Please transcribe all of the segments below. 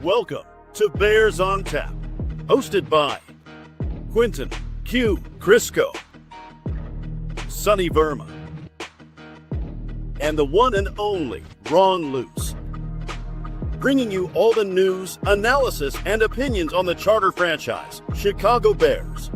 Welcome to Bears on Tap, hosted by Quinton Q. Crisco, Sonny Verma, and the one and only Ron Luce. Bringing you all the news, analysis, and opinions on the charter franchise, Chicago Bears.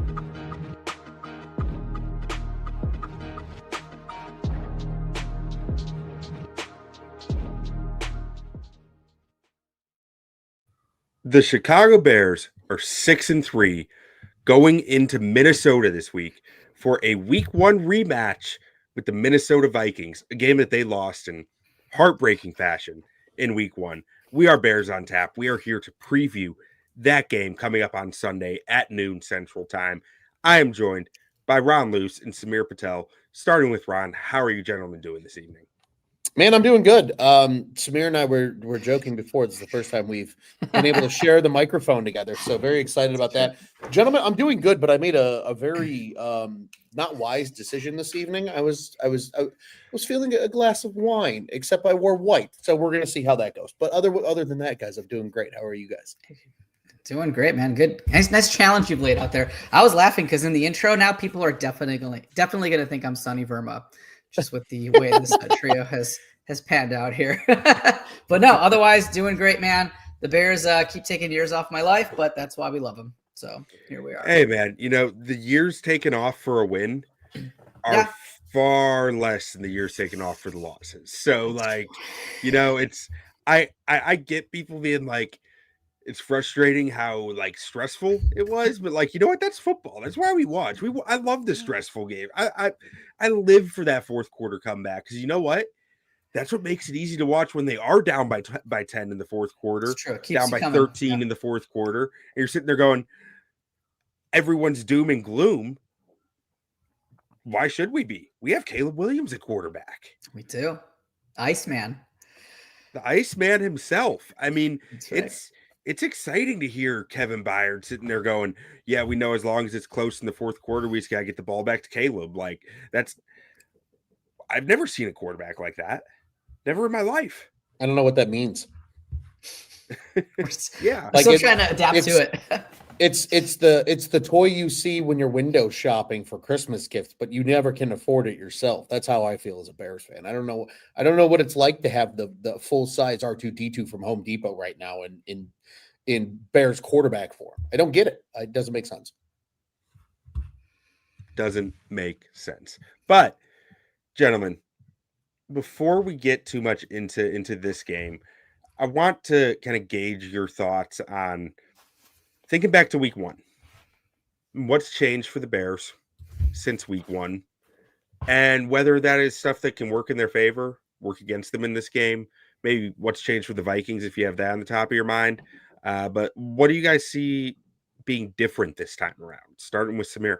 The Chicago Bears are 6-3 going into Minnesota this week for a week 1 rematch with the Minnesota Vikings, a game that they lost in heartbreaking fashion in week 1. We are Bears on Tap. We are here to preview that game coming up on Sunday at noon Central Time. I am joined by Ron Luce and Samir Patel. Starting with Ron, how are you gentlemen doing this evening? Man, I'm doing good. Samir and I were joking before. This is the first time we've been able to share the microphone together. So very excited about that. Gentlemen, I'm doing good, but I made a very not wise decision this evening. I was feeling a glass of wine, except I wore white. So we're gonna see how that goes. But other than that, guys, I'm doing great. How are you guys? Doing great, man. Good. Nice challenge you've laid out there. I was laughing because in the intro now people are definitely gonna think I'm Sonny Verma. Just with the way this trio has panned out here. But no, otherwise doing great, man. The Bears keep taking years off my life, but that's why we love them. So here we are. Hey, man, the years taken off for a win are far less than the years taken off for the losses. So, it's I get people being like, it's frustrating how stressful it was, but you know what? That's football. That's why we watch. I love the stressful game. I live for that fourth quarter comeback because you know what? That's what makes it easy to watch when they are down by 10 in the fourth quarter, down by 13 in the fourth quarter, and you're sitting there going, everyone's doom and gloom. Why should we be? We have Caleb Williams at quarterback. We do. Iceman. The Iceman himself. I mean, right. It's exciting to hear Kevin Byard sitting there going, yeah, we know as long as it's close in the fourth quarter, we just got to get the ball back to Caleb. I've never seen a quarterback like that. Never in my life. I don't know what that means. Yeah. I'm still trying to adapt to it. It's the toy you see when you're window shopping for Christmas gifts, but you never can afford it yourself. That's how I feel as a Bears fan. I don't know what it's like to have the full size R2-D2 from Home Depot right now in Bears quarterback form. I don't get it. It doesn't make sense. Doesn't make sense. But gentlemen, before we get too much into this game, I want to kind of gauge your thoughts on thinking back to week 1. What's changed for the Bears since week 1, and whether that is stuff that can work in their favor, work against them in this game. Maybe what's changed for the Vikings, if you have that on the top of your mind. But what do you guys see being different this time around? Starting with Samir.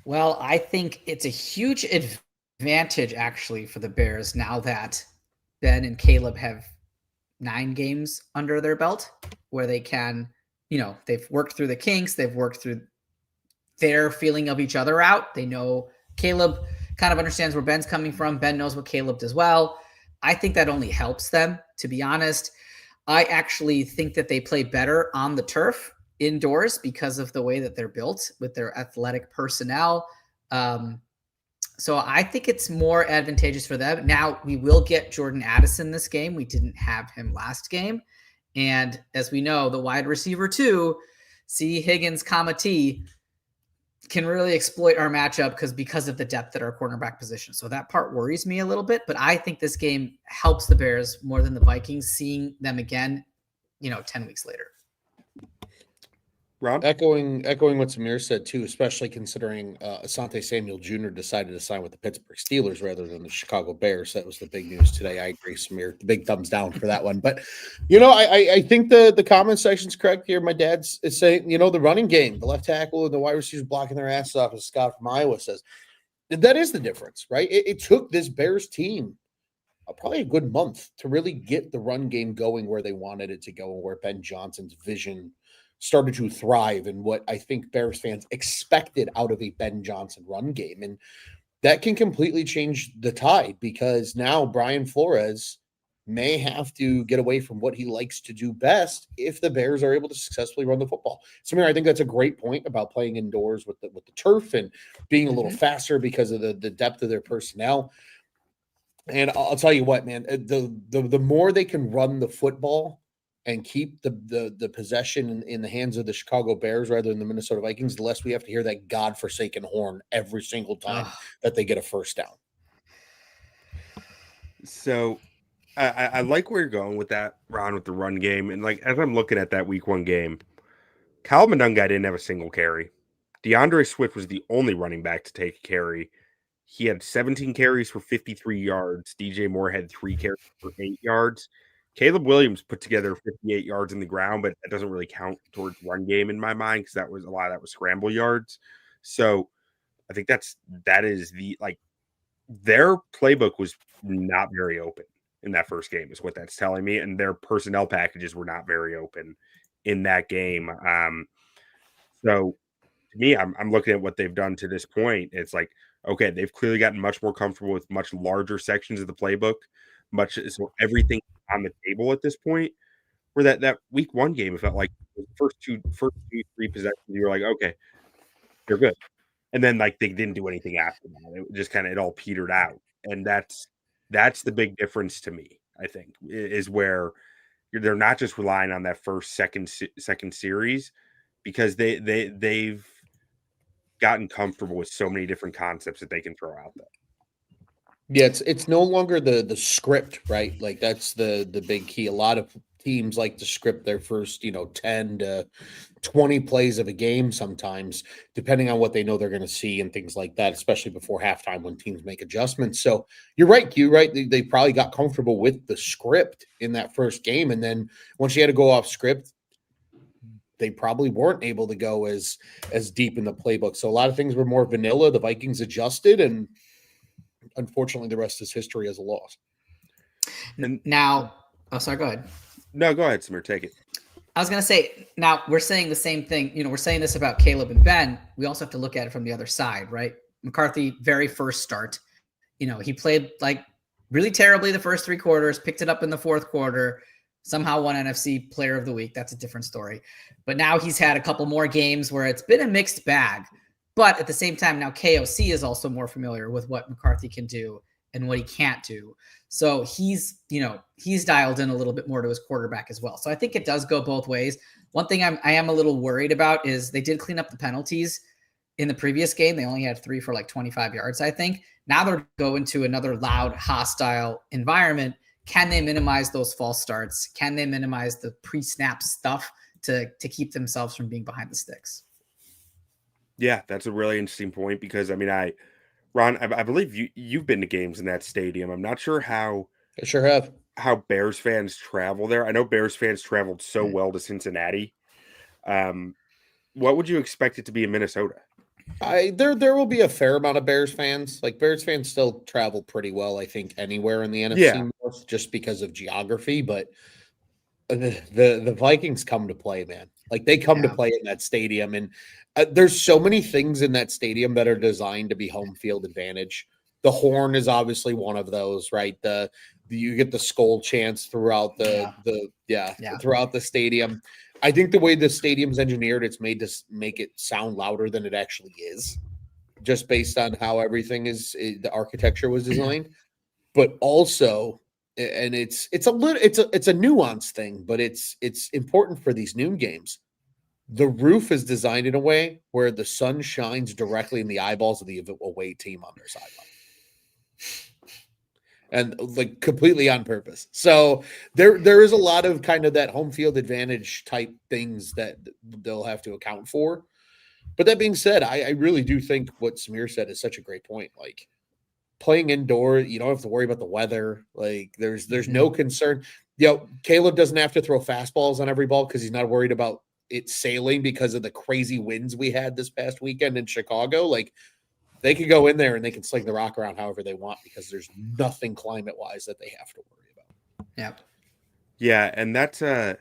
Well, I think it's a huge advantage actually for the Bears now that Ben and Caleb have 9 games under their belt where they can, they've worked through the kinks. They've worked through their feeling of each other out. They know Caleb kind of understands where Ben's coming from. Ben knows what Caleb does well. I think that only helps them, to be honest. I actually think that they play better on the turf indoors because of the way that they're built with their athletic personnel. So I think it's more advantageous for them. Now, we will get Jordan Addison this game. We didn't have him last game. And as we know, the wide receiver 2, C. Higgins, T, can really exploit our matchup because of the depth at our cornerback position. So that part worries me a little bit. But I think this game helps the Bears more than the Vikings, seeing them again, 10 weeks later. Rob? Echoing what Samir said too, especially considering Asante Samuel Jr. decided to sign with the Pittsburgh Steelers rather than the Chicago Bears. That was the big news today. I agree, Samir. The big thumbs down for that one. But I think the comment section's correct here. My dad's is saying, the running game, the left tackle and the wide receivers blocking their ass off, as Scott from Iowa says. That is the difference, right? It took this Bears team probably a good month to really get the run game going where they wanted it to go and where Ben Johnson's vision started to thrive and what I think Bears fans expected out of a Ben Johnson run game. And that can completely change the tide because now Brian Flores may have to get away from what he likes to do best if the Bears are able to successfully run the football. Samir, I think that's a great point about playing indoors with the turf and being a little faster because of the depth of their personnel. And I'll tell you what, man, the more they can run the football and keep the possession in the hands of the Chicago Bears rather than the Minnesota Vikings, the less we have to hear that godforsaken horn every single time that they get a first down. So I like where you're going with that, Ron, with the run game. And like as I'm looking at that week 1 game, Kyle Monunga didn't have a single carry. DeAndre Swift was the only running back to take a carry. He had 17 carries for 53 yards. DJ Moore had 3 carries for 8 yards. Caleb Williams put together 58 yards in the ground, but that doesn't really count towards run game in my mind because that was a lot of that was scramble yards. So I think that is the like their playbook was not very open in that first game, is what that's telling me, and their personnel packages were not very open in that game. So to me, I'm looking at what they've done to this point. It's like, okay, they've clearly gotten much more comfortable with much larger sections of the playbook, so everything on the table at this point. Where that week 1 game, it felt like the first two, 3 possessions, you were like, okay, they're good. And then like they didn't do anything after that. It just kind of it all petered out. And that's the big difference to me, I think, is where they're not just relying on that second series, because they've gotten comfortable with so many different concepts that they can throw out there. Yeah, it's no longer the script, right? Like that's the big key. A lot of teams like to script their first, 10 to 20 plays of a game sometimes, depending on what they know they're going to see and things like that, especially before halftime when teams make adjustments. So you're right, Q, right? They probably got comfortable with the script in that first game. And then once you had to go off script, they probably weren't able to go as deep in the playbook. So a lot of things were more vanilla. The Vikings adjusted, and unfortunately, the rest is history as a loss. And now, sorry, go ahead. No, go ahead, Samir. Take it. I was going to say, now we're saying the same thing. We're saying this about Caleb and Ben. We also have to look at it from the other side, right? McCarthy, very first start, he played like really terribly the first 3 quarters, picked it up in the 4th quarter, somehow won NFC Player of the Week. That's a different story. But now he's had a couple more games where it's been a mixed bag. But at the same time, now KOC is also more familiar with what McCarthy can do and what he can't do. So he's dialed in a little bit more to his quarterback as well. So I think it does go both ways. One thing I am a little worried about is they did clean up the penalties in the previous game. They only had 3 for like 25 yards, I think. Now they're going to another loud, hostile environment. Can they minimize those false starts? Can they minimize the pre-snap stuff to keep themselves from being behind the sticks? Yeah, that's a really interesting point because, Ron, I believe you've been to games in that stadium. I'm not sure how I sure have. How Bears fans travel there. I know Bears fans traveled so well to Cincinnati. What would you expect it to be in Minnesota? There will be a fair amount of Bears fans. Like Bears fans still travel pretty well, I think, anywhere in the NFC North just because of geography. But the Vikings come to play, man. Like they come to play in that stadium, and there's so many things in that stadium that are designed to be home field advantage. The horn is obviously one of those, right? You get the skull chants throughout throughout the stadium. I think the way the stadium's engineered, it's made to make it sound louder than it actually is, just based on how everything the architecture was designed. But also, and it's a nuanced thing, but it's important for these noon games. The roof is designed in a way where the sun shines directly in the eyeballs of the away team on their sideline. And like completely on purpose. So there is a lot of kind of that home field advantage type things that they'll have to account for. But that being said, I really do think what Samir said is such a great point. Like playing indoor, you don't have to worry about the weather. Like there's no concern. Caleb doesn't have to throw fastballs on every ball because he's not worried about it sailing because of the crazy winds we had this past weekend in Chicago. Like they could go in there and they can sling the rock around however they want because there's nothing climate-wise that they have to worry about. Yep. Yeah, and that's a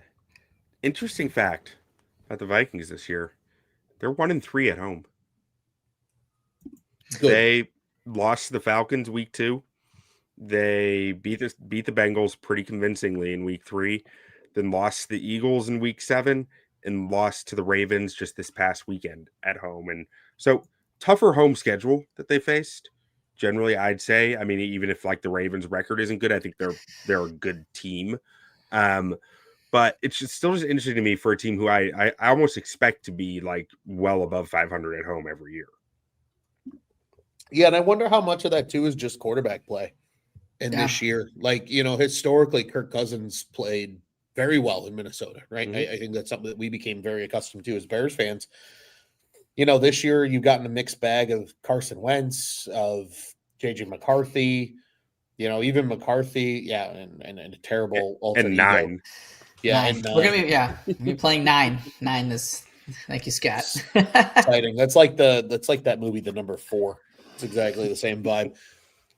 interesting fact about the Vikings this year. They're 1-3 at home. Good. lost to the Falcons week 2. They beat the Bengals pretty convincingly in week 3, then lost to the Eagles in week 7, and lost to the Ravens just this past weekend at home. And so tougher home schedule that they faced. Generally, I'd say. I mean, even if like the Ravens record isn't good, I think they're a good team. But it's still just interesting to me for a team who I almost expect to be like well above 500 at home every year. Yeah, and I wonder how much of that too is just quarterback play. And this year, like, historically, Kirk Cousins played very well in Minnesota, right? Mm-hmm. I think that's something that we became very accustomed to as Bears fans. This year you've gotten a mixed bag of Carson Wentz, of JJ McCarthy, even McCarthy, and a terrible alter and ego. 9. Yeah, 9. and 9. We're gonna be playing 9. 9 is thank you, Scott. Exciting. That's like that movie, The Number 4. It's exactly the same vibe.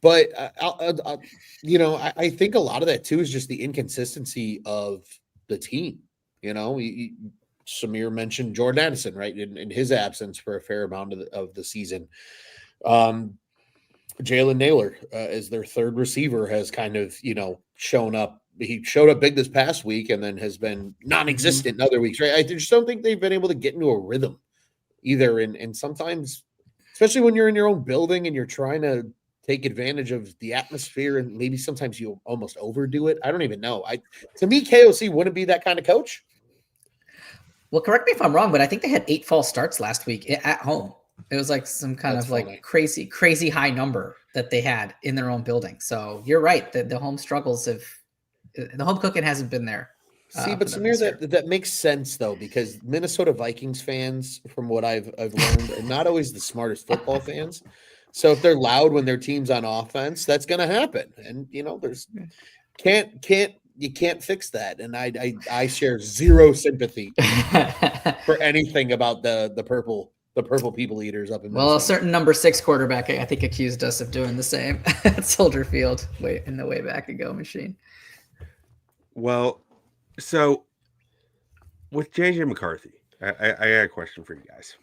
But I think a lot of that too is just the inconsistency of the team. Samir mentioned Jordan Addison, right, in his absence for a fair amount of the season. Jalen Naylor, as their third receiver, has kind of shown up. He showed up big this past week, and then has been non-existent in other weeks. Right, I just don't think they've been able to get into a rhythm either. And sometimes, especially when you're in your own building and you're trying to take advantage of the atmosphere, and maybe sometimes you almost overdo it. I don't even know. To me, KOC wouldn't be that kind of coach. Well, correct me if I'm wrong, but I think they had 8 false starts last week at home. It was like some kind of funny. like crazy high number that they had in their own building. So you're right. The home struggles the home cooking hasn't been there. See, but Samir, that makes sense though, because Minnesota Vikings fans, from what I've learned, are not always the smartest football fans. So if they're loud when their team's on offense, that's going to happen. And there's you can't fix that. And I share zero sympathy for anything about the purple people eaters up in Minnesota. Well, a certain number 6 quarterback, I think, accused us of doing the same at Soldier Field in the way back ago machine. Well, so with JJ McCarthy, I got a question for you guys.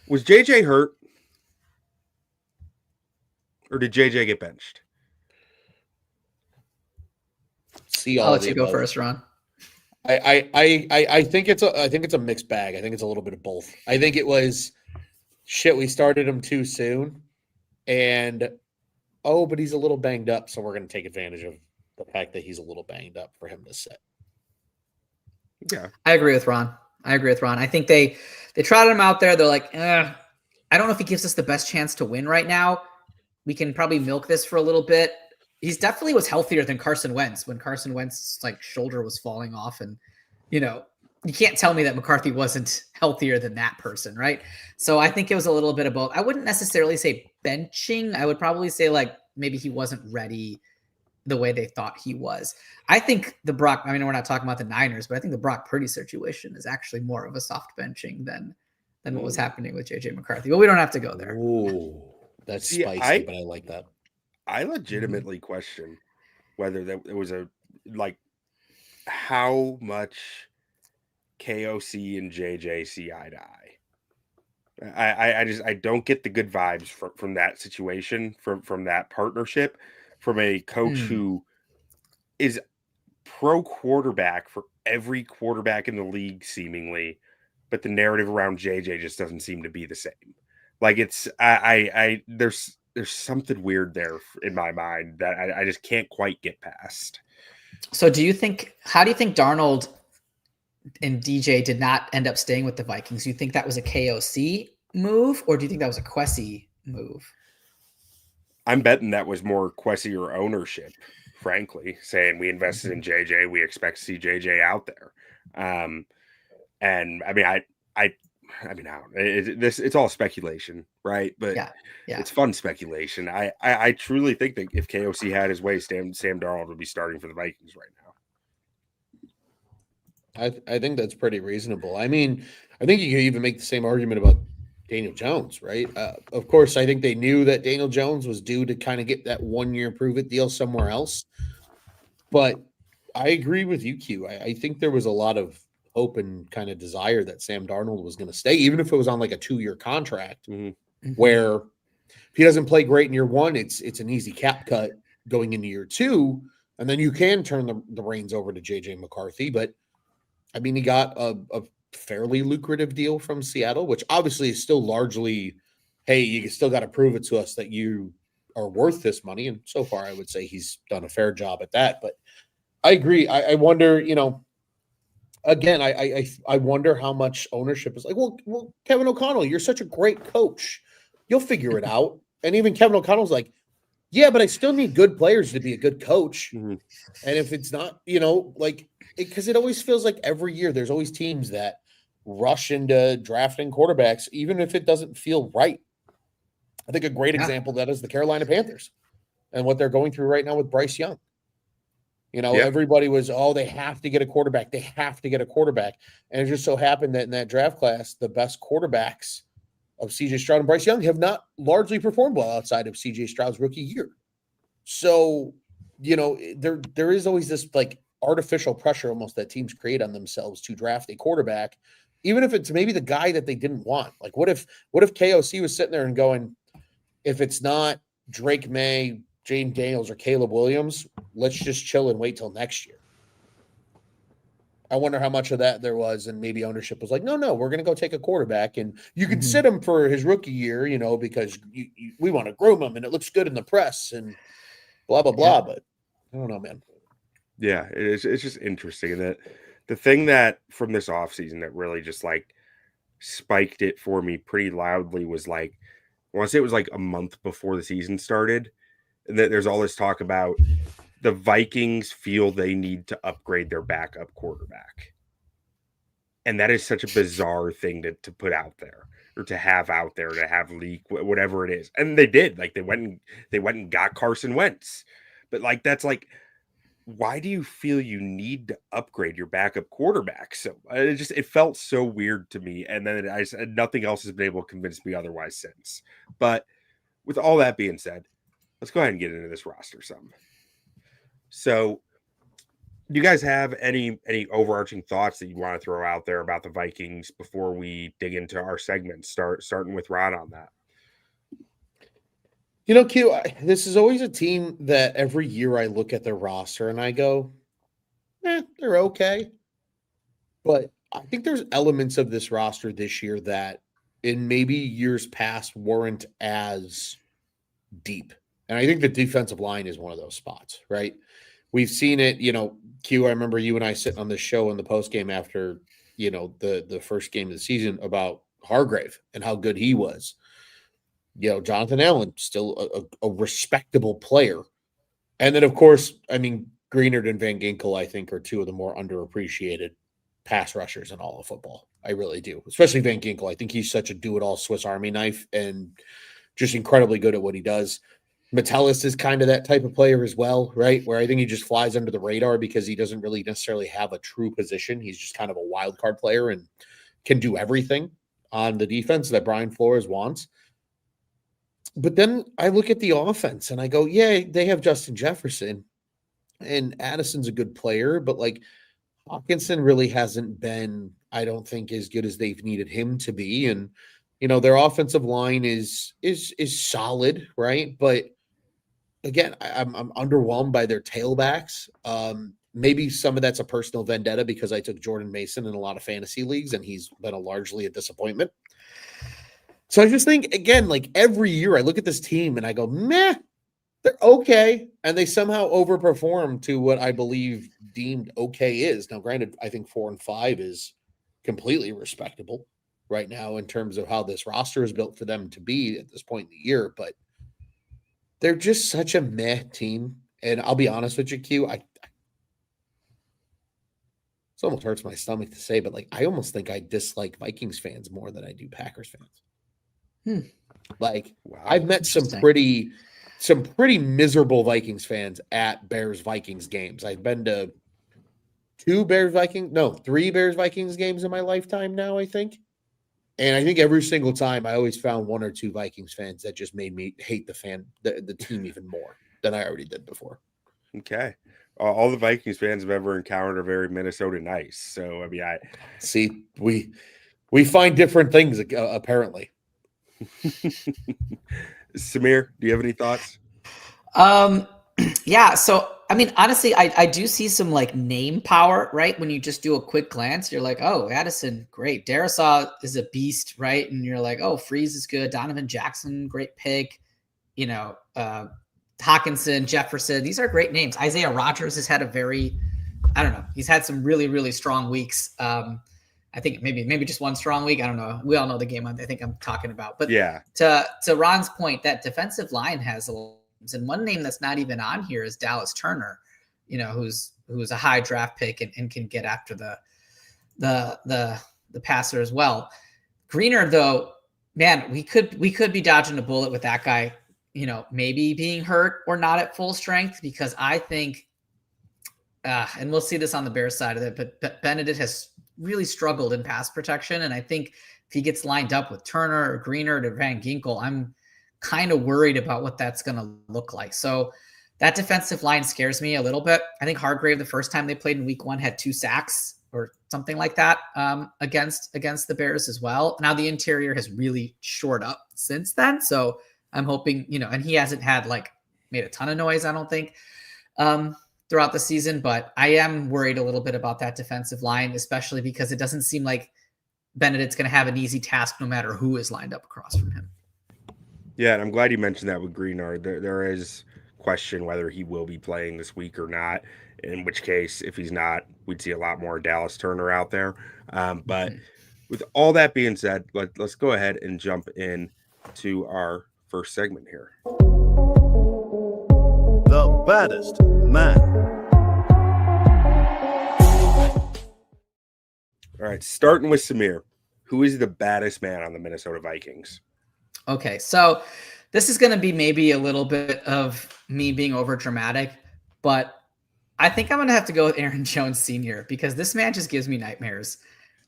Was JJ hurt? Or did JJ get benched? I'll let you go first, Ron. I think it's a mixed bag. I think it's a little bit of both. I think it was we started him too soon, and but he's a little banged up, so we're going to take advantage of the fact that he's a little banged up for him to sit. Yeah, I agree with Ron. I think they trotted him out there. They're like, I don't know if he gives us the best chance to win right now. We can probably milk this for a little bit. He's definitely was healthier than Carson Wentz when Carson Wentz's shoulder was falling off. And, you can't tell me that McCarthy wasn't healthier than that person, right? So I think it was a little bit of both. I wouldn't necessarily say benching. I would probably say maybe he wasn't ready the way they thought he was. I think we're not talking about the Niners, but I think the Brock Purdy situation is actually more of a soft benching than what was happening with JJ McCarthy. But we don't have to go there. Ooh, that's spicy, but I like that. I legitimately question whether it was how much KOC and JJ see eye to eye. I don't get the good vibes from that situation, from that partnership, from a coach who is pro quarterback for every quarterback in the league seemingly, but the narrative around JJ just doesn't seem to be the same. Like there's something weird there in my mind that I just can't quite get past. So how do you think Darnold and DJ did not end up staying with the Vikings? Do you think that was a KOC move, or do you think that was a Kwesi move? I'm betting that was more Kwesi or ownership, frankly, saying we invested in JJ, we expect to see JJ out there. And I mean, it's all speculation, right? But yeah. It's fun speculation. I truly think that if KOC had his way, Sam Darnold would be starting for the Vikings right now. I think that's pretty reasonable. I mean, I think you could even make the same argument about Daniel Jones, right? Of course, I think they knew that Daniel Jones was due to kind of get that 1-year prove-it deal somewhere else. But I agree with you, Q. I think there was a lot of hope and kind of desire that Sam Darnold was going to stay, even if it was on a 2-year contract, where If he doesn't play great in year one, it's an easy cap cut going into year two, and then you can turn the reins over to JJ McCarthy. But I mean, he got a fairly lucrative deal from Seattle, which obviously is still largely, hey, you still got to prove it to us that you are worth this money. And so far, I would say he's done a fair job at that. But I agree. I wonder, again, I wonder how much ownership is like, well, Kevin O'Connell, you're such a great coach. You'll figure it out. And even Kevin O'Connell's like, yeah, but I still need good players to be a good coach. Mm-hmm. And if it's not, because it always feels like every year there's always teams that rush into drafting quarterbacks, even if it doesn't feel right. I think a great example of that is the Carolina Panthers and what they're going through right now with Bryce Young. Everybody was, they have to get a quarterback. They have to get a quarterback. And it just so happened that in that draft class, the best quarterbacks of C.J. Stroud and Bryce Young have not largely performed well outside of C.J. Stroud's rookie year. So, there is always this like artificial pressure almost that teams create on themselves to draft a quarterback, even if it's maybe the guy that they didn't want. Like what if KOC was sitting there and going, if it's not Drake May, James Daniels, or Caleb Williams, let's just chill and wait till next year. I wonder how much of that there was, and maybe ownership was like, no, we're going to go take a quarterback, and you can sit him for his rookie year, because we want to groom him, and it looks good in the press, and blah, blah, blah. But I don't know, man. Yeah, it's just interesting that the thing that from this offseason that really just like spiked it for me pretty loudly was like, I want to say it was like a month before the season started, and that there's all this talk about the Vikings feel they need to upgrade their backup quarterback. And that is such a bizarre thing to put out there or to have out there, to have leak, whatever it is. And they did. Like they went and got Carson Wentz. But like that's like, why do you feel you need to upgrade your backup quarterback? So it felt so weird to me. And then nothing else has been able to convince me otherwise since. But with all that being said, let's go ahead and get into this roster some. So do you guys have any overarching thoughts that you want to throw out there about the Vikings before we dig into our segments, starting with Rod on that? Q, this is always a team that every year I look at their roster and I go, they're okay. But I think there's elements of this roster this year that in maybe years past weren't as deep. And I think the defensive line is one of those spots, right? We've seen it, Q, I remember you and I sitting on this show in the postgame after, the first game of the season about Hargrave and how good he was. Jonathan Allen, still a respectable player. And then, of course, I mean, Greenard and Van Ginkel, I think, are two of the more underappreciated pass rushers in all of football. I really do. Especially Van Ginkel. I think he's such a do-it-all Swiss Army knife and just incredibly good at what he does. Metellus is kind of that type of player as well, right? Where I think he just flies under the radar because he doesn't really necessarily have a true position. He's just kind of a wild card player and can do everything on the defense that Brian Flores wants. But then I look at the offense and I go, yeah, they have Justin Jefferson and Addison's a good player, but like Hawkinson really hasn't been, I don't think, as good as they've needed him to be. And, their offensive line is solid, right? But again, I'm underwhelmed by their tailbacks. Maybe some of that's a personal vendetta because I took Jordan Mason in a lot of fantasy leagues and he's been largely a disappointment. So I just think, again, like every year I look at this team and I go, meh, they're okay. And they somehow overperform to what I believe deemed okay is. Now, granted, I think 4-5 is completely respectable right now in terms of how this roster is built for them to be at this point in the year. But they're just such a meh team. And I'll be honest with you, Q, it almost hurts my stomach to say, but like I almost think I dislike Vikings fans more than I do Packers fans. Like wow. I've met some pretty miserable Vikings fans at Bears Vikings games. I've been to 3 Bears Vikings games in my lifetime now, I think. And I think every single time I always found 1 or 2 Vikings fans that just made me hate the team even more than I already did before. Okay. All the Vikings fans I've ever encountered are very Minnesota nice. So, I mean, see, we find different things apparently. Samir, do you have any thoughts? Yeah. So, I mean, honestly, I do see some like name power, right? When you just do a quick glance, you're like, oh, Addison, great. Darisaw is a beast, right? And you're like, oh, Freeze is good. Donovan Jackson, great pick. You know, Hawkinson, Jefferson, these are great names. Isaiah Rodgers has had a very, I don't know, he's had some really, really strong weeks. I think maybe just one strong week. I don't know. We all know the game I think I'm talking about. But yeah, to Ron's point, that defensive line has a little, and one name that's not even on here is Dallas Turner, you know, who's a high draft pick and can get after the passer as well. Greener, though, man, we could be dodging a bullet with that guy, you know, maybe being hurt or not at full strength, because I think, and we'll see this on the Bears side of it, but Benedict has really struggled in pass protection. And I think if he gets lined up with Turner or Greener to Van Ginkel, I'm kind of worried about what that's going to look like. So that defensive line scares me a little bit. I think Hargrave, the first time they played in week 1, had 2 sacks or something like that against the Bears as well. Now the interior has really shored up since then. So I'm hoping, you know, and he hasn't had like made a ton of noise, I don't think, throughout the season, but I am worried a little bit about that defensive line, especially because it doesn't seem like Benedict's going to have an easy task no matter who is lined up across from him. Yeah, and I'm glad you mentioned that with Greenard. There is question whether he will be playing this week or not, in which case, if he's not, we'd see a lot more Dallas Turner out there. But with all that being said, let's go ahead and jump in to our first segment here. The baddest man. All right, starting with Samir. Who is the baddest man on the Minnesota Vikings? Okay, so this is going to be maybe a little bit of me being over dramatic, but I think I'm going to have to go with Aaron Jones Sr. because this man just gives me nightmares.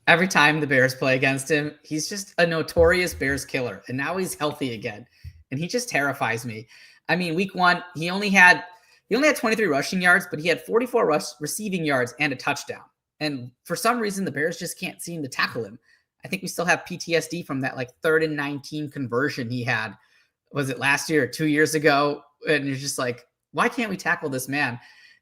Every time the Bears play against him, he's just a notorious Bears killer, and now he's healthy again, and he just terrifies me. I mean, week 1, he only had 23 rushing yards, but he had 44 receiving yards and a touchdown. And for some reason, the Bears just can't seem to tackle him. I think we still have PTSD from that like 3rd and 19 conversion he had. Was it last year or 2 years ago? And you're just like, why can't we tackle this man?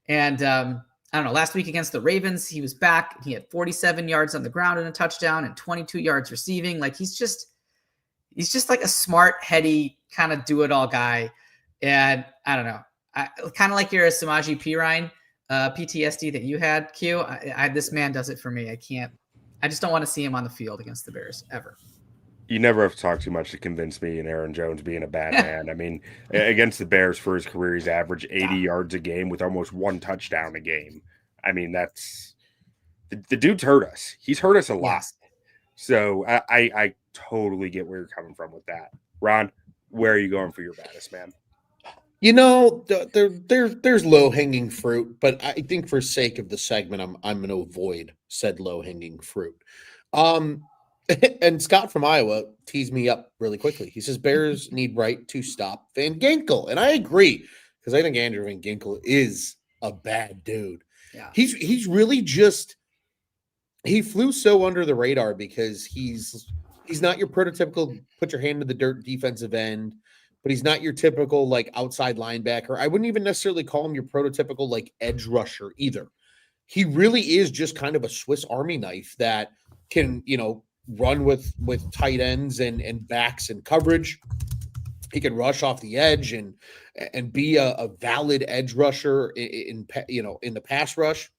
And I don't know, last week against the Ravens, he was back. He had 47 yards on the ground and a touchdown and 22 yards receiving. Like he's just like a smart, heady kind of do-it-all guy. And I don't know, kind of like your Samaje Perine PTSD that you had, Q. This man does it for me. I just don't want to see him on the field against the Bears ever. You never have to talk too much to convince me in Aaron Jones being a bad man. I mean, against the Bears for his career, he's averaged 80 yards a game with almost 1 touchdown a game. I mean, that's the dude's hurt us. He's hurt us a lot. Yes. So I totally get where you're coming from with that. Ron, where are you going for your baddest man? You know, there's low-hanging fruit, but I think for sake of the segment, I'm going to avoid said low-hanging fruit. And Scott from Iowa teased me up really quickly. He says Bears need right to stop Van Ginkel, and I agree because I think Andrew Van Ginkel is a bad dude. Yeah, he's really just he flew so under the radar because he's not your prototypical put your hand in the dirt defensive end. But he's not your typical like outside linebacker. I wouldn't even necessarily call him your prototypical like edge rusher either. He really is just kind of a Swiss Army knife that can, you know, run with tight ends and backs and coverage. He can rush off the edge and be a valid edge rusher in the pass rush.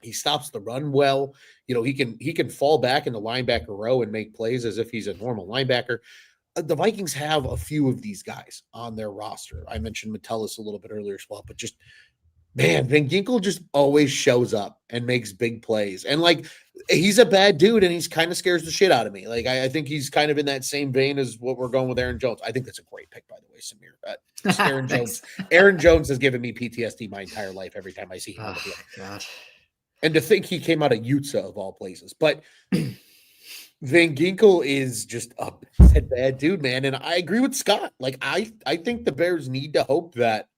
He stops the run well. You know, he can fall back in the linebacker row and make plays as if he's a normal linebacker. The Vikings have a few of these guys on their roster. I mentioned Metellus a little bit earlier as well, but just, man, Van Ginkel just always shows up and makes big plays. And, like, he's a bad dude, and he's kind of scares the shit out of me. Like, I think he's kind of in that same vein as what we're going with Aaron Jones. I think that's a great pick, by the way, Samir. Aaron Jones. Aaron Jones has given me PTSD my entire life every time I see him on the field. God. And to think he came out of Utah, of all places. But Van Ginkel is just a bad dude, man. And I agree with Scott. Like, I think the Bears need to hope that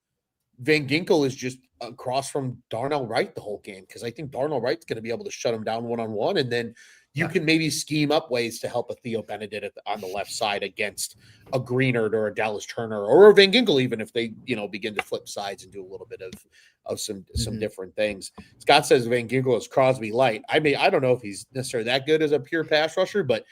Van Ginkel is just across from Darnell Wright the whole game, because I think Darnell Wright's going to be able to shut him down one-on-one. And then you can maybe scheme up ways to help a Theo Benedict on the left side against a Greenard or a Dallas Turner or a Van Ginkel, even if they, begin to flip sides and do a little bit of some different things. Scott says Van Ginkel is Crosby light. I mean, I don't know if he's necessarily that good as a pure pass rusher, but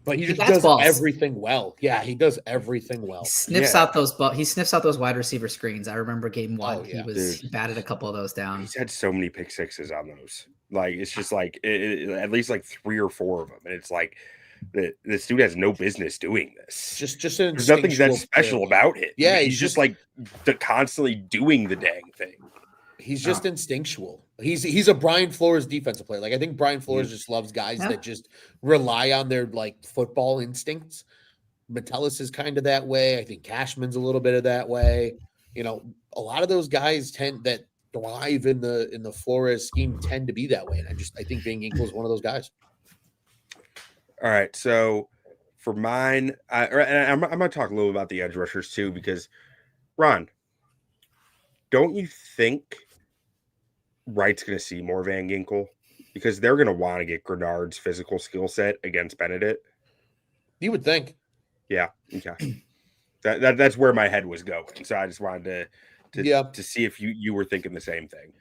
he just does everything well. Yeah, he does everything well. He sniffs out those wide receiver screens. I remember game 1. He batted a couple of those down. He's had so many pick sixes on those. Like, it's just like at least like 3 or 4 of them, and it's like this dude has no business doing this. Just there's nothing that special about it. Yeah, he's just like constantly doing the dang thing. He's just instinctual. He's a Brian Flores defensive player. Like, I think Brian Flores just loves guys that just rely on their like football instincts. Metellus is kind of that way. I think Cashman's a little bit of that way. A lot of those guys that thrive in the Flores scheme tend to be that way. And I think Van Ginkel is one of those guys. All right. So for mine, I'm going to talk a little about the edge rushers too, because Ron, don't you think Wright's going to see more Van Ginkel? Because they're going to want to get Grenard's physical skill set against Benedict. You would think. Yeah. Okay. That's where my head was going. So I just wanted to see if you were thinking the same thing.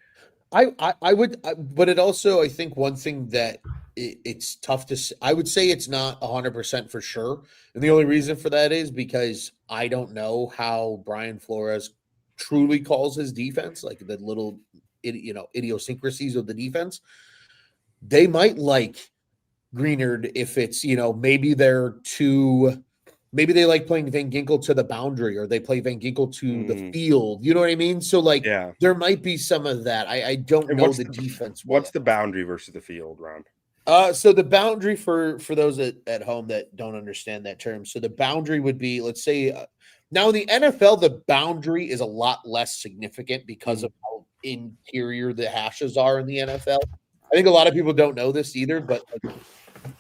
I would, but it also, I think one thing that it's tough to, I would say it's not 100% for sure. And the only reason for that is because I don't know how Brian Flores truly calls his defense, like the little, idiosyncrasies of the defense. They might like Greenard if it's, maybe they like playing Van Ginkel to the boundary, or they play Van Ginkel to the field. You know what I mean? So there might be some of that. I don't know the defense. What's the boundary versus the field, Ron? So the boundary for those at home that don't understand that term. So the boundary would be, let's say, now in the NFL, the boundary is a lot less significant because of how interior the hashes are in the NFL. I think a lot of people don't know this either, but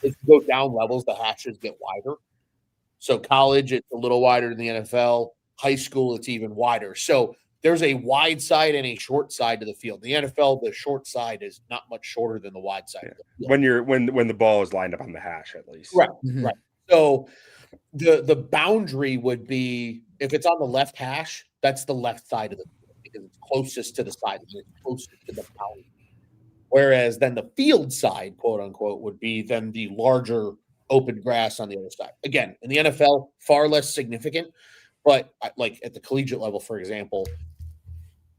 if you go down levels, the hashes get wider. So college, it's a little wider than the NFL. High school, it's even wider. So there's a wide side and a short side to the field. In the NFL, the short side is not much shorter than the wide side. Yeah. When the ball is lined up on the hash, at least. Right. Mm-hmm. Right. So the boundary would be, if it's on the left hash, that's the left side of the field because it's closest to the side, it's closest to the boundary. Whereas then the field side, quote unquote, would be then the larger open grass on the other side. Again, in the NFL, far less significant, but like at the collegiate level, for example,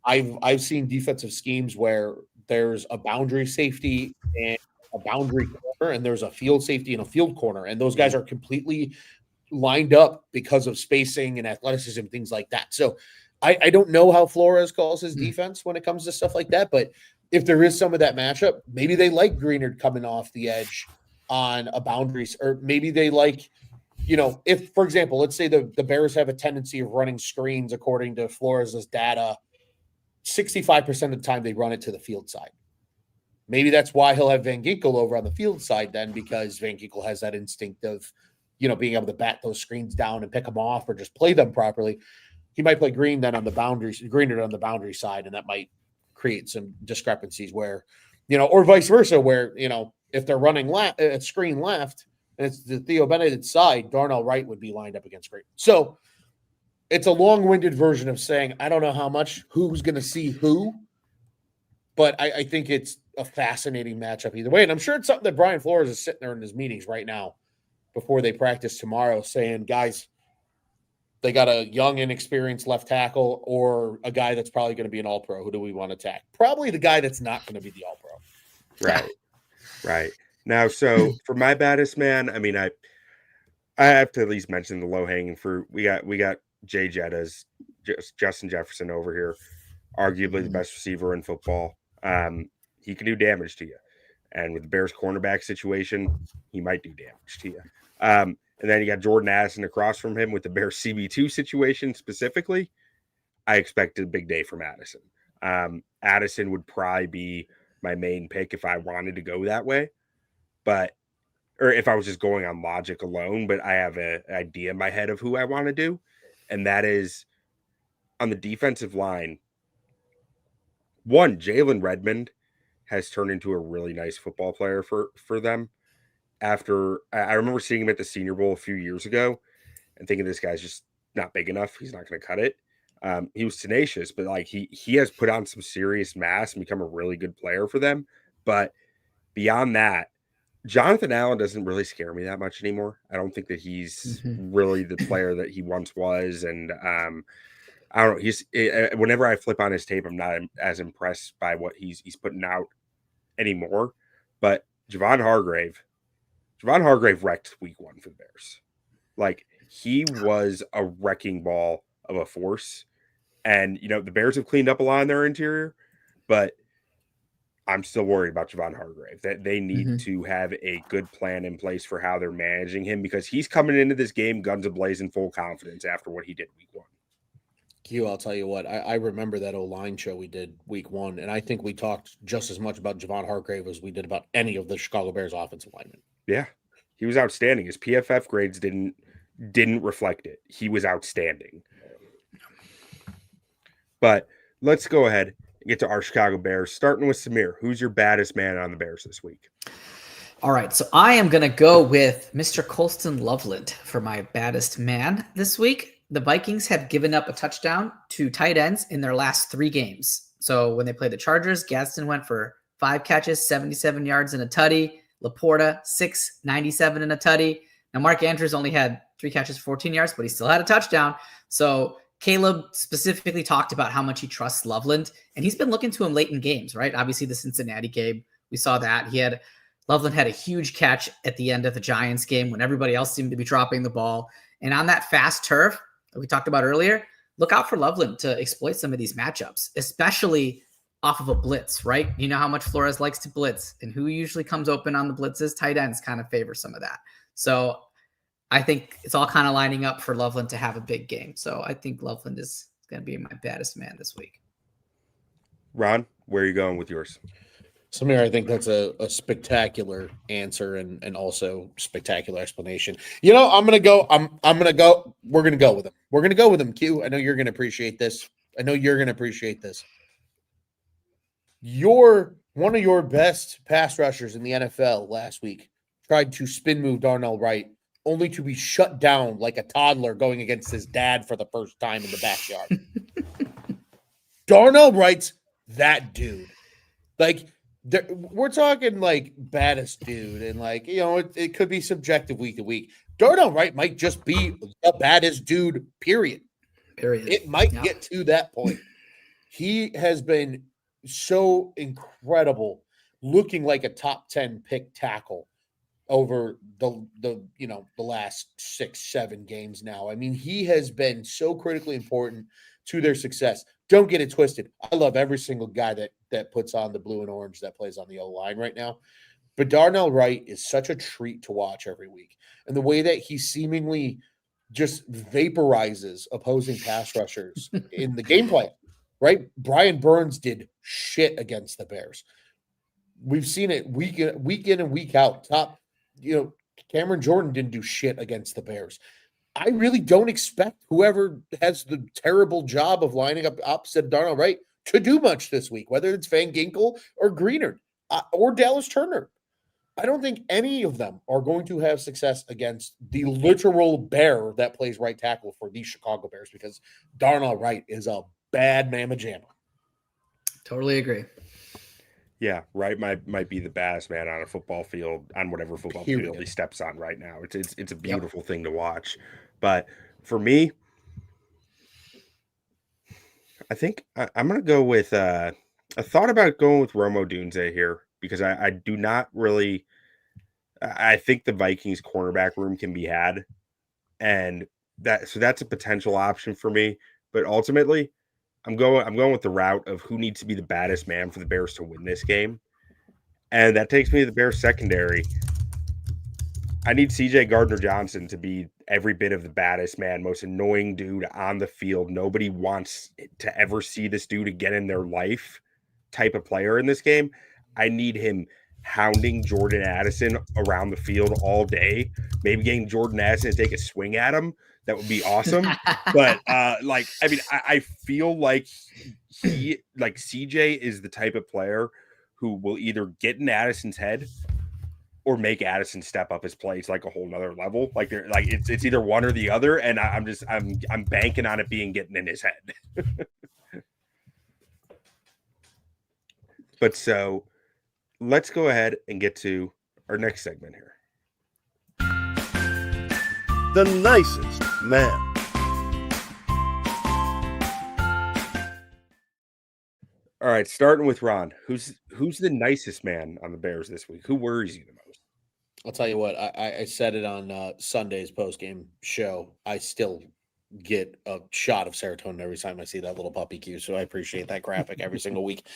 I've seen defensive schemes where there's a boundary safety and a boundary corner, and there's a field safety and a field corner, and those guys are completely lined up because of spacing and athleticism, things like that. So I don't know how Flores calls his defense when it comes to stuff like that, but if there is some of that matchup, maybe they like Greenard coming off the edge on a boundaries, or maybe they like, if, for example, let's say the Bears have a tendency of running screens according to Flores' data, 65% of the time they run it to the field side. Maybe that's why he'll have Van Ginkel over on the field side then, because Van Ginkel has that instinct of, being able to bat those screens down and pick them off or just play them properly. He might play Greenard on the boundary side, and that might create some discrepancies where, or vice versa, where, if they're running at screen left and it's the Theo Benedict side, Darnell Wright would be lined up against Green. So it's a long-winded version of saying, I don't know who's going to see who, but I think it's a fascinating matchup either way. And I'm sure it's something that Brian Flores is sitting there in his meetings right now before they practice tomorrow saying, guys, they got a young, inexperienced left tackle or a guy that's probably going to be an all-pro. Who do we want to attack? Probably the guy that's not going to be the all-pro. Right. Right. Now, so for my baddest man, I mean, I have to at least mention the low-hanging fruit. We got Jay Jettas, Justin Jefferson over here, arguably the best receiver in football. He can do damage to you. And with the Bears cornerback situation, he might do damage to you. And then you got Jordan Addison across from him with the Bears CB2 situation specifically. I expect a big day from Addison. Addison would probably be my main pick if I wanted to go that way, or if I was just going on logic alone, but I have an idea in my head of who I want to do. And that is on the defensive line. One, Jalen Redmond has turned into a really nice football player for them. after I remember seeing him at the Senior Bowl a few years ago and thinking this guy's just not big enough. He's not going to cut it. He was tenacious, but like he has put on some serious mass and become a really good player for them. But beyond that, Jonathan Allen doesn't really scare me that much anymore. I don't think that he's really the player that he once was. And I don't know. Whenever I flip on his tape, I'm not as impressed by what he's putting out anymore. But Javon Hargrave wrecked week 1 for the Bears. Like, he was a wrecking ball of a force. And, you know, the Bears have cleaned up a lot in their interior, but I'm still worried about Javon Hargrave. That they need to have a good plan in place for how they're managing him, because he's coming into this game guns a-blazing, full confidence after what he did week 1. Q, I'll tell you what, I remember that O-line show we did week 1, and I think we talked just as much about Javon Hargrave as we did about any of the Chicago Bears offensive linemen. Yeah, he was outstanding. His PFF grades didn't reflect it. He was outstanding. But let's go ahead and get to our Chicago Bears, starting with Samir. Who's your baddest man on the Bears this week? All right, so I am going to go with Mr. Colston Loveland for my baddest man this week. The Vikings have given up a touchdown to tight ends in their last 3 games. So when they played the Chargers, Gadsden went for 5 catches, 77 yards and a tutty. Laporta, 6, 97 and a tutty. Now, Mark Andrews only had 3 catches, 14 yards, but he still had a touchdown. So Caleb specifically talked about how much he trusts Loveland, and he's been looking to him late in games, right? Obviously, the Cincinnati game, we saw that. Loveland had a huge catch at the end of the Giants game when everybody else seemed to be dropping the ball. And on that fast turf that we talked about earlier, look out for Loveland to exploit some of these matchups, especially off of a blitz, right? You know how much Flores likes to blitz, and who usually comes open on the blitzes? Tight ends kind of favor some of that. So I think it's all kind of lining up for Loveland to have a big game. So I think Loveland is going to be my baddest man this week. Ron, where are you going with yours? Samir, I think that's a spectacular answer and also spectacular explanation. You know, I'm gonna go. We're gonna go with him. We're gonna go with him. Q, I know you're gonna appreciate this. One of your best pass rushers in the NFL last week tried to spin move Darnell Wright, only to be shut down like a toddler going against his dad for the first time in the backyard. Darnell Wright's that dude. Like, we're talking like baddest dude, and like, you know, it could be subjective week to week. Darnell Wright might just be the baddest dude, period. It might get to that point. He has been so incredible, looking like a top 10 pick tackle over the last 6-7 games now. I mean, he has been so critically important to their success. Don't get it twisted. I love every single guy that puts on the blue and orange that plays on the O-line right now. But Darnell Wright is such a treat to watch every week. And the way that he seemingly just vaporizes opposing pass rushers in the gameplay, right? Brian Burns did shit against the Bears. We've seen it week in and week out. Cameron Jordan didn't do shit against the Bears. I really don't expect whoever has the terrible job of lining up opposite Darnell Wright to do much this week, whether it's Van Ginkel or Greenard or Dallas Turner. I don't think any of them are going to have success against the literal bear that plays right tackle for the Chicago Bears, because Darnell Wright is a bad mamma jamma. Totally agree. Yeah, Wright might be the baddest man on a football field, on whatever football field he steps on right now. It's a beautiful thing to watch. But for me, I think I'm going to go with I thought about going with Rome Odunze here, because I do not really – I think the Vikings cornerback room can be had. And that's a potential option for me. But ultimately, I'm going with the route of who needs to be the baddest man for the Bears to win this game. And that takes me to the Bears secondary. I need CJ Gardner-Johnson to be every bit of the baddest man, most annoying dude on the field. Nobody wants to ever see this dude again in their life type of player in this game. I need him hounding Jordan Addison around the field all day, maybe getting Jordan Addison to take a swing at him. That would be awesome. But I feel like CJ is the type of player who will either get in Addison's head or make Addison step up his play to like a whole nother level. Like they're like it's either one or the other, and I'm banking on it being getting in his head. But so let's go ahead and get to our next segment here. The nicest man. All right, starting with Ron. Who's the nicest man on the Bears this week? Who worries you the most? I'll tell you what, I said it on Sunday's post-game show. I still get a shot of serotonin every time I see that little puppy Q, so I appreciate that graphic every single week.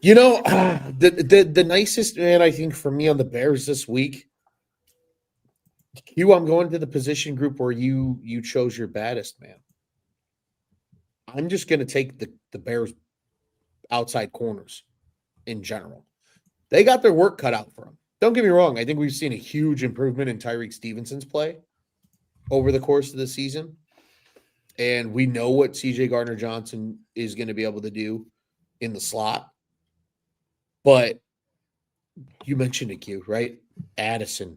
You know, the nicest man, I think, for me on the Bears this week, Q, I'm going to the position group where you chose your baddest man. I'm just going to take the Bears outside corners in general. They got their work cut out for them. Don't get me wrong. I think we've seen a huge improvement in Tyreek Stevenson's play over the course of the season. And we know what CJ Gardner-Johnson is going to be able to do in the slot. But you mentioned it, Q, right? Addison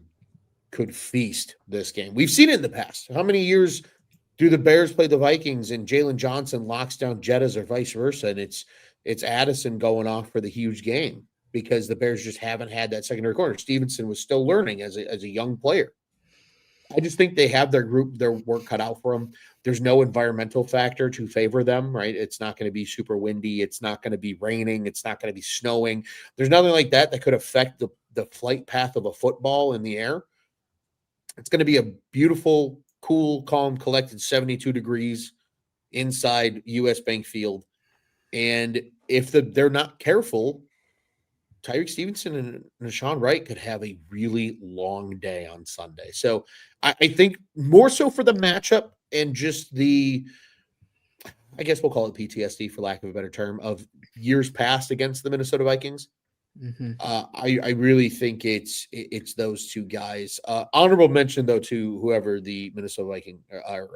could feast this game. We've seen it in the past. How many years do the Bears play the Vikings and Jalen Johnson locks down Jettas or vice versa? And it's Addison going off for the huge game because the Bears just haven't had that secondary corner. Stevenson was still learning as a young player. I just think they have their work cut out for them. There's no environmental factor to favor them, right? It's not going to be super windy. It's not going to be raining. It's not going to be snowing. There's nothing like that could affect the flight path of a football in the air. It's going to be a beautiful, cool, calm, collected 72 degrees inside US Bank Field. And if they're not careful, Tyreek Stevenson and Nahshon Wright could have a really long day on Sunday. So I think more so for the matchup and just I guess we'll call it PTSD for lack of a better term, of years past against the Minnesota Vikings. Mm-hmm. I really think it's those two guys. Honorable mention, though, to whoever the Minnesota Viking are.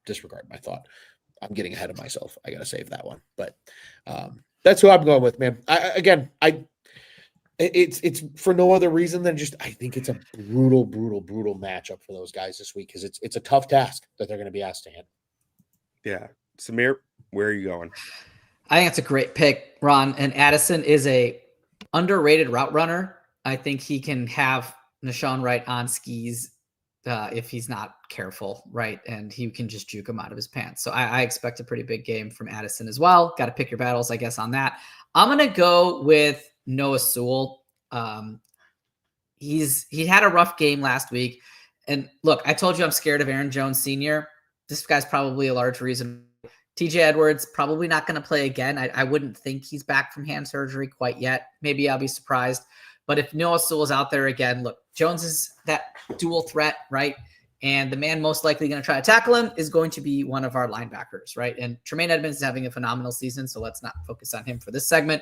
Disregard my thought. I'm getting ahead of myself. I got to save that one. But that's who I'm going with, man. It's for no other reason than just I think it's a brutal matchup for those guys this week because it's a tough task that they're going to be asked to handle. Yeah. Samir, where are you going? I think it's a great pick, Ron. And Addison is a underrated route runner. I think he can have Nahshon Wright on skis if he's not careful, right? And he can just juke him out of his pants. So I expect a pretty big game from Addison as well. Got to pick your battles, I guess, on that. I'm going to go with Noah Sewell. He had a rough game last week. And look, I told you I'm scared of Aaron Jones Sr. This guy's probably a large reason. TJ Edwards probably not going to play again. I wouldn't think he's back from hand surgery quite yet. Maybe I'll be surprised. But if Noah Sewell's out there again, look, Jones is that dual threat, right? And the man most likely going to try to tackle him is going to be one of our linebackers, right? And Tremaine Edmonds is having a phenomenal season, so let's not focus on him for this segment.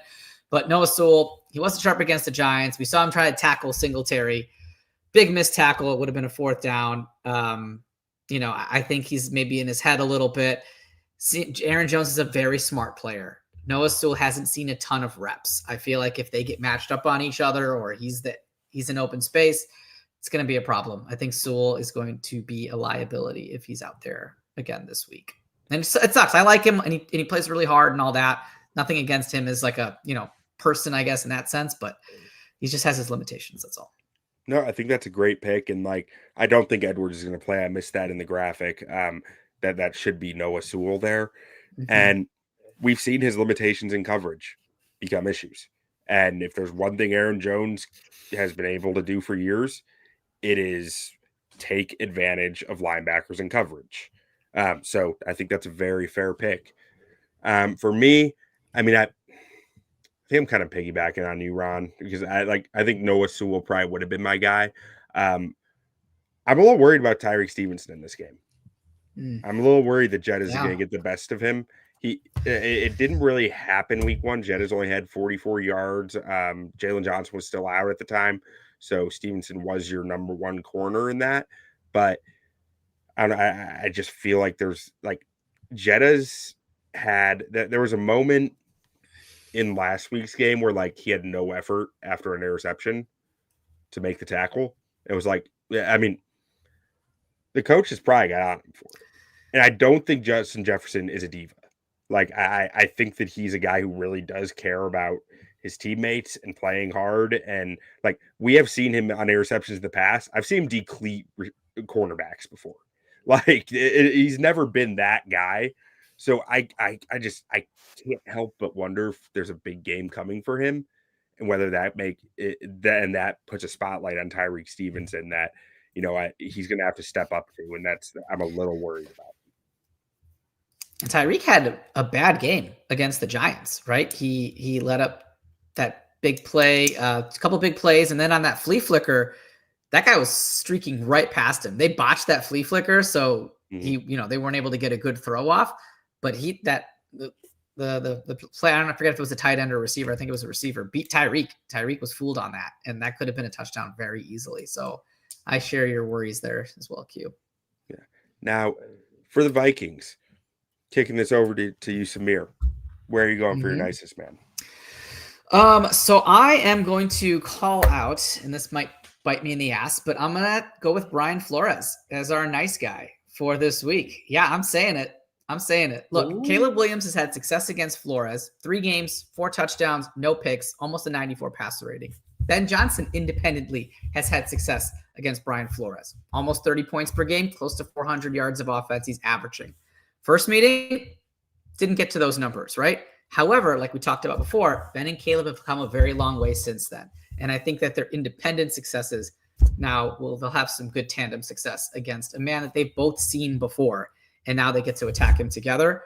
But Noah Sewell, he wasn't sharp against the Giants. We saw him try to tackle Singletary. Big missed tackle. It would have been a fourth down. I think he's maybe in his head a little bit. Aaron Jones is a very smart player. Noah Sewell hasn't seen a ton of reps. I feel like if they get matched up on each other or he's in open space, it's going to be a problem. I think Sewell is going to be a liability if he's out there again this week. And it sucks. I like him and he plays really hard and all that. Nothing against him as like a, person, I guess, in that sense, but he just has his limitations. That's all. No, I think that's a great pick. And I don't think Edwards is going to play. I missed that in the graphic. That should be Noah Sewell there. Mm-hmm. And we've seen his limitations in coverage become issues. And if there's one thing Aaron Jones has been able to do for years, it is take advantage of linebackers in coverage. So I think that's a very fair pick. For me, I think I'm kind of piggybacking on you, Ron, because I think Noah Sewell probably would have been my guy. I'm a little worried about Tyreek Stevenson in this game. I'm a little worried that Jettas is going to get the best of him. It didn't really happen week one. Jettas only had 44 yards. Jalen Johnson was still out at the time, so Stevenson was your number one corner in that. But I just feel like there's Jettas had that. There was a moment in last week's game where like he had no effort after an interception to make the tackle. It was like, I mean, the coach has probably got on him for it. And I don't think Justin Jefferson is a diva. Like, I think that he's a guy who really does care about his teammates and playing hard. And like, we have seen him on interceptions in the past. I've seen him decleat cornerbacks before. Like, he's never been that guy. So I can't help but wonder if there's a big game coming for him, and whether that puts a spotlight on Tyreek Stevenson that, you know, he's going to have to step up to, and I'm a little worried about. Tyreek had a bad game against the Giants, right? He let up that big play, a couple big plays, and then on that flea flicker, that guy was streaking right past him. They botched that flea flicker, so they weren't able to get a good throw off. But the play, I forget if it was a tight end or a receiver. I think it was a receiver. Beat Tyreek. Tyreek was fooled on that, and that could have been a touchdown very easily. So I share your worries there as well, Q. Yeah. Now, for the Vikings, kicking this over to you, Samir. Where are you going for your nicest man? So I am going to call out, and this might bite me in the ass, but I'm going to go with Brian Flores as our nice guy for this week. Yeah, I'm saying it. Look, Ooh. Caleb Williams has had success against Flores. 3 games, 4 touchdowns, no picks, almost a 94 passer rating. Ben Johnson independently has had success against Brian Flores. Almost 30 points per game, close to 400 yards of offense he's averaging. First meeting, didn't get to those numbers, right? However, like we talked about before, Ben and Caleb have come a very long way since then. And I think that their independent successes now they'll have some good tandem success against a man that they've both seen before. And now they get to attack him together.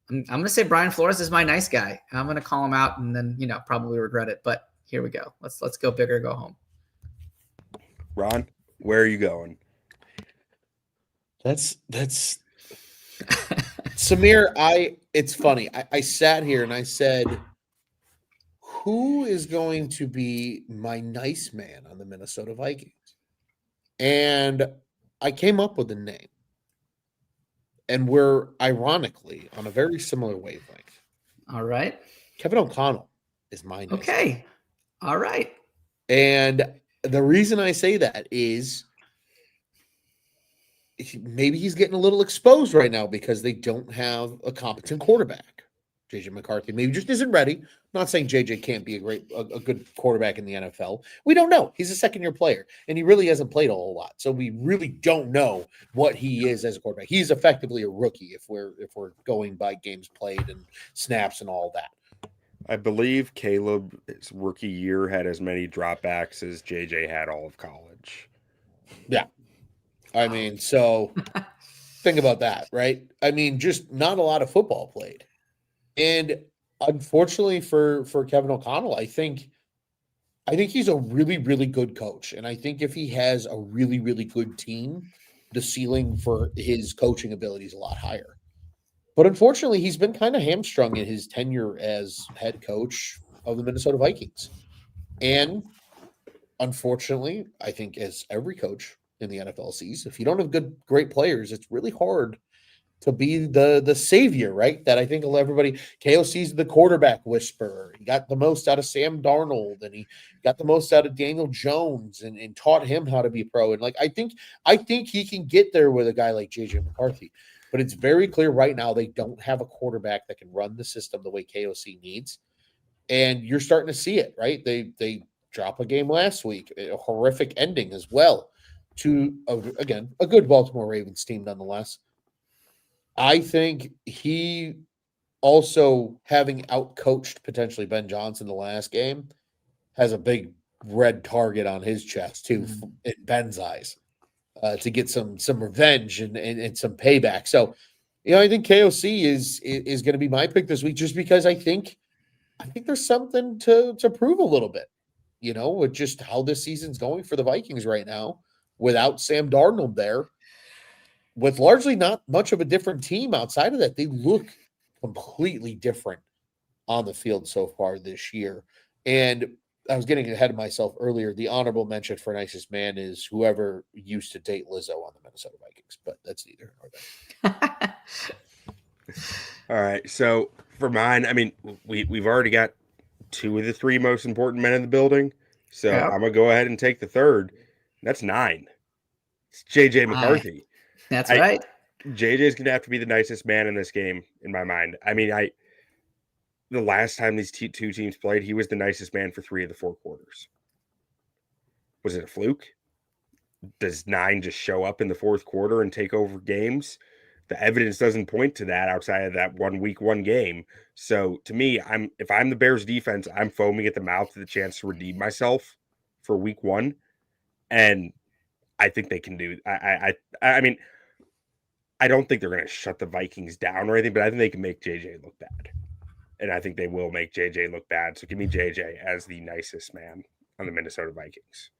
I'm going to say Brian Flores is my nice guy. I'm going to call him out and then, probably regret it. But here we go. Let's go big or go home. Ron, where are you going? That's Samir. It's funny. I sat here and I said, who is going to be my nice man on the Minnesota Vikings? And I came up with a name. And we're ironically on a very similar wavelength. All right. Kevin O'Connell is my nice Okay. guy. All right. And the reason I say that is maybe he's getting a little exposed right now because they don't have a competent quarterback. JJ McCarthy maybe just isn't ready. I'm not saying JJ can't be a good quarterback in the NFL. We don't know. He's a second-year player, and he really hasn't played a whole lot. So we really don't know what he is as a quarterback. He's effectively a rookie if we're going by games played and snaps and all that. I believe Caleb's rookie year had as many dropbacks as JJ had all of college. Yeah. I mean, so think about that, right? I mean, just not a lot of football played. And unfortunately for Kevin O'Connell, I think he's a really, really good coach. And I think if he has a really, really good team, the ceiling for his coaching ability is a lot higher. But unfortunately, he's been kind of hamstrung in his tenure as head coach of the Minnesota Vikings. And unfortunately, I think as every coach in the NFL sees, if you don't have great players, it's really hard to be the savior, right? That I think everybody, KOC's the quarterback whisperer. He got the most out of Sam Darnold, and he got the most out of Daniel Jones, and taught him how to be pro. And like I think he can get there with a guy like JJ McCarthy. But it's very clear right now they don't have a quarterback that can run the system the way KOC needs. And you're starting to see it, right? They drop a game last week, a horrific ending as well to, again, a good Baltimore Ravens team nonetheless. I think he also, having outcoached potentially Ben Johnson the last game, has a big red target on his chest too, in Ben's eyes, to get some revenge and some payback. So, I think KOC is going to be my pick this week, just because I think there's something to prove a little bit, with just how this season's going for the Vikings right now, without Sam Darnold there. With largely not much of a different team outside of that, they look completely different on the field so far this year. And I was getting ahead of myself earlier. The honorable mention for nicest man is whoever used to date Lizzo on the Minnesota Vikings, but that's neither nor there. All right. So for mine, I mean, we've already got 2 of the 3 most important men in the building. So Yep. I'm going to go ahead and take the third. That's 9. It's JJ McCarthy. That's right. JJ's going to have to be the nicest man in this game, in my mind. I mean, the last time these two teams played, he was the nicest man for 3 of the 4 quarters. Was it a fluke? Does 9 just show up in the fourth quarter and take over games? The evidence doesn't point to that outside of that week 1 game. So to me, if I'm the Bears defense, I'm foaming at the mouth at the chance to redeem myself for week 1. And I think they can do. I mean, I don't think they're going to shut the Vikings down or anything, but I think they can make JJ look bad. And I think they will make JJ look bad. So give me JJ as the nicest man on the Minnesota Vikings.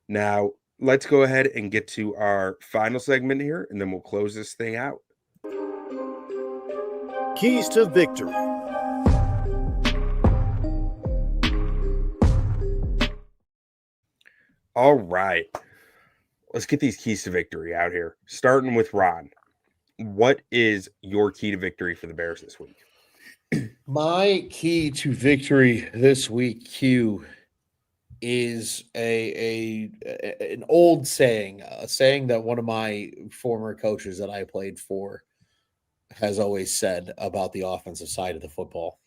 Now, let's go ahead and get to our final segment here, and then we'll close this thing out. Keys to victory. All right. Let's get these keys to victory out here. Starting with Ron. What is your key to victory for the Bears this week? My key to victory this week, Q, is an old saying, a saying that one of my former coaches that I played for has always said about the offensive side of the football.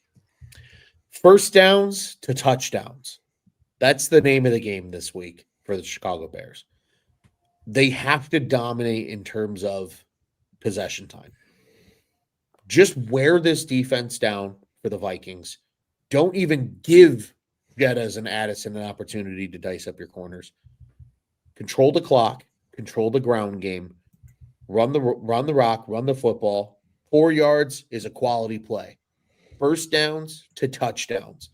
First downs to touchdowns. That's the name of the game this week for the Chicago Bears. They have to dominate in terms of possession time. Just wear this defense down for the Vikings. Don't even give Jettas and Addison an opportunity to dice up your corners. Control the clock, control the ground game, run the rock, run the football. 4 yards is a quality play. First downs to touchdowns.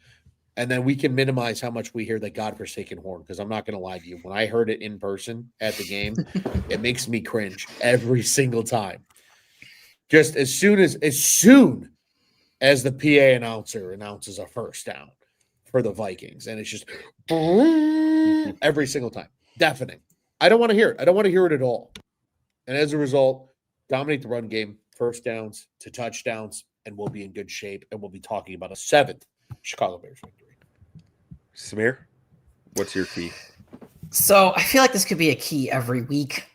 And then we can minimize how much we hear that godforsaken horn, because I'm not going to lie to you. When I heard it in person at the game, it makes me cringe every single time. Just as soon as the PA announcer announces a first down for the Vikings, and it's just every single time. Deafening. I don't want to hear it. I don't want to hear it at all. And as a result, dominate the run game, first downs to touchdowns, and we'll be in good shape, and we'll be talking about a 7th Chicago Bears victory. Samir, what's your key? So I feel like this could be a key every week.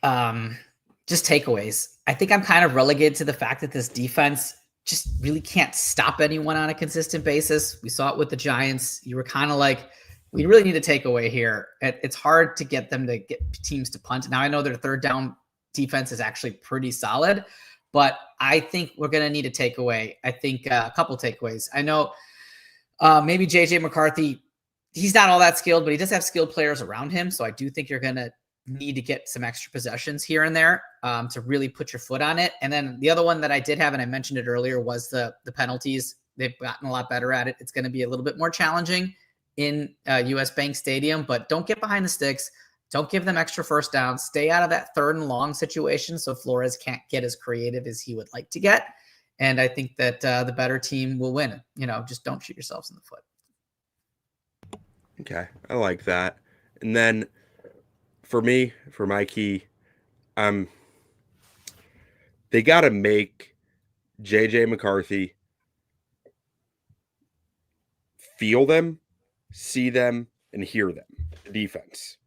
Just takeaways. I think I'm kind of relegated to the fact that this defense just really can't stop anyone on a consistent basis. We saw it with the Giants. You were kind of like, we really need a takeaway here. It's hard to get them to get teams to punt. Now I know their third down defense is actually pretty solid, but I think we're going to need a takeaway. I think a couple takeaways. I know maybe JJ McCarthy, he's not all that skilled, but he does have skilled players around him. So I do think you're going to need to get some extra possessions here and there to really put your foot on it. And then the other one that I did have, and I mentioned it earlier, was the penalties. They've gotten a lot better at it. It's going to be a little bit more challenging in US Bank Stadium, but don't get behind the sticks. Don't give them extra first downs. Stay out of that 3rd and long situation so Flores can't get as creative as he would like to get. And I think that the better team will win. Just don't shoot yourselves in the foot. Okay, I like that. And then for me, for my key, they got to make JJ McCarthy feel them, see them, and hear them. The defense.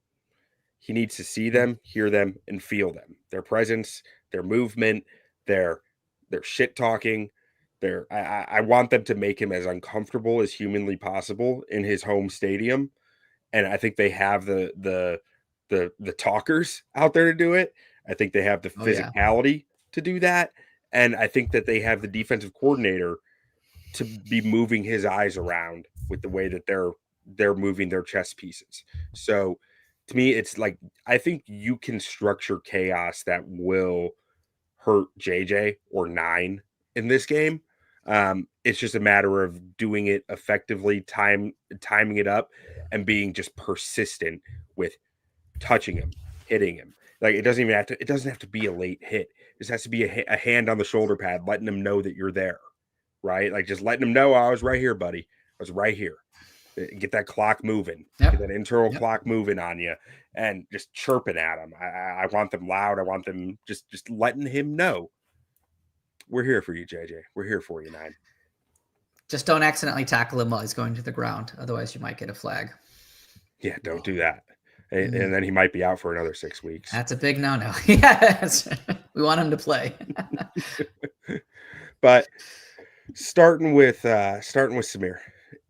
He needs to see them, hear them, and feel them. Their presence, their movement, their shit talking. I want them to make him as uncomfortable as humanly possible in his home stadium. And I think they have the talkers out there to do it. I think they have the physicality to do that. And I think that they have the defensive coordinator to be moving his eyes around with the way that they're moving their chess pieces. So to me, it's like, I think you can structure chaos that will hurt JJ or 9 in this game. It's just a matter of doing it effectively, timing it up, and being just persistent with touching him, hitting him. Like it doesn't have to be a late hit. It just has to be a hand on the shoulder pad, letting him know that you're there, right? Like just letting him know, I was right here, buddy. I was right here. Get that clock moving, get that internal clock moving on you, and just chirping at him. I want them loud. I want them just letting him know, we're here for you, JJ. We're here for you, 9. Just don't accidentally tackle him while he's going to the ground. Otherwise, you might get a flag. Yeah, don't do that. And then he might be out for another 6 weeks. That's a big no-no. Yes, we want him to play. But starting with Samir,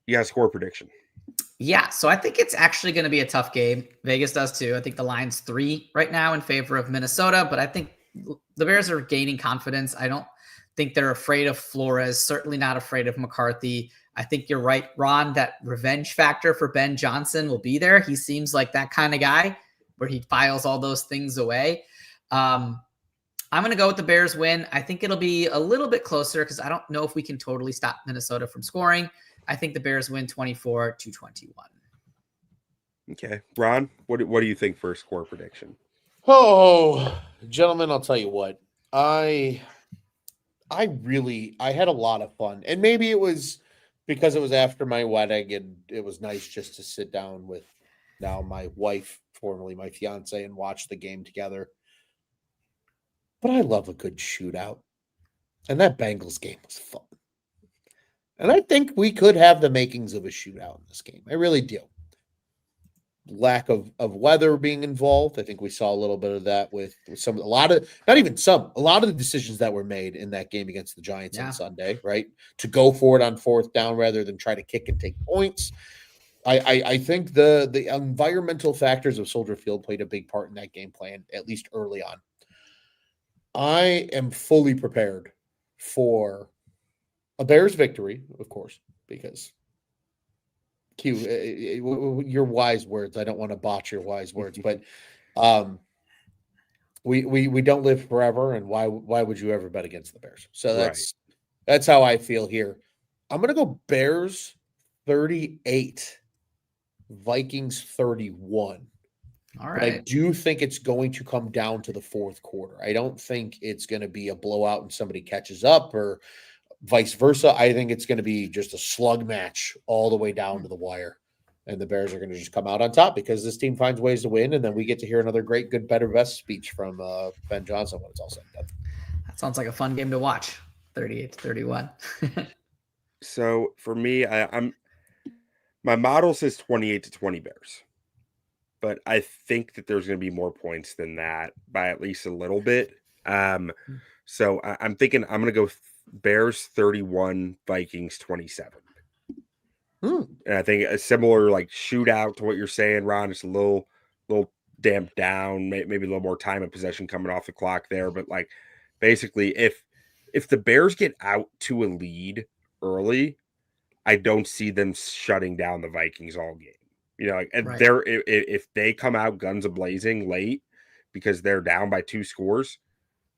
you got a score prediction. Yeah, so I think it's actually going to be a tough game. Vegas does too. I think the line's 3 right now in favor of Minnesota, but I think the Bears are gaining confidence. I don't think they're afraid of Flores, certainly not afraid of McCarthy. I think you're right, Ron, that revenge factor for Ben Johnson will be there. He seems like that kind of guy where he files all those things away. I'm going to go with the Bears win. I think it'll be a little bit closer because I don't know if we can totally stop Minnesota from scoring. I think the Bears win 24-21. Okay. Ron, what do you think for a score prediction? Oh, gentlemen, I'll tell you what. I had a lot of fun. And maybe it was because it was after my wedding and it was nice just to sit down with now my wife, formerly my fiance, and watch the game together. But I love a good shootout. And that Bengals game was fun. And I think we could have the makings of a shootout in this game. I really do. Lack of weather being involved. I think we saw a little bit of that with a lot of the decisions that were made in that game against the Giants on Sunday, right? To go for it on 4th down rather than try to kick and take points. I think the environmental factors of Soldier Field played a big part in that game plan, at least early on. I am fully prepared for a Bears victory, of course, because your wise words. I don't want to botch your wise words, but we don't live forever, and why would you ever bet against the Bears? So that's how I feel here. I'm gonna go Bears 38, Vikings 31. All right. But I do think it's going to come down to the 4th quarter. I don't think it's going to be a blowout and somebody catches up or vice versa. I think it's going to be just a slug match all the way down to the wire. And the Bears are going to just come out on top because this team finds ways to win. And then we get to hear another great, good, better, best speech from Ben Johnson when it's all said and done. That sounds like a fun game to watch. 38-31. So for me, my model says 28-20 Bears. But I think that there's going to be more points than that by at least a little bit. So I'm thinking I'm going to go Bears 31, Vikings 27. And I think a similar like shootout to what you're saying, Ron. It's a little damped down, maybe a little more time of possession coming off the clock there. But like basically, if the Bears get out to a lead early, I don't see them shutting down the Vikings all game. You know, and if they come out guns a-blazing late because they're down by 2 scores,